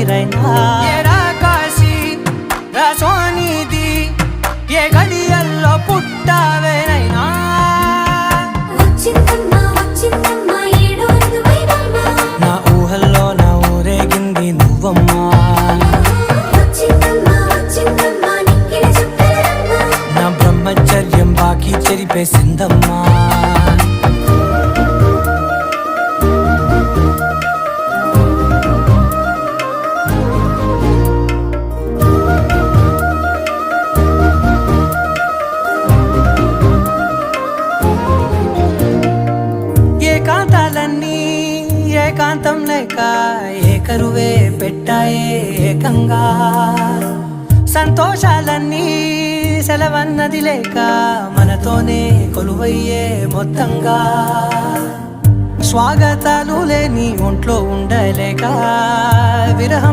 రైనా కాశీ సోనిది ఏ గడియల్లో పుట్టావేనైనా నా ఊహల్లో నా ఊరేగింది నువ్వమ్మా నా బ్రహ్మచర్యం బాకీ చెరిపేసిందమ్మా ఏకాంతాలన్నీ ఏకాంతం లేక ఏకరువే పెట్టాయే ఏకంగా సంతోషాలన్నీ సెలవన్నది లేక మనతోనే కొలువయ్యే మొత్తంగా స్వాగతాలు లేని ఒంట్లో ఉండలేక విరహం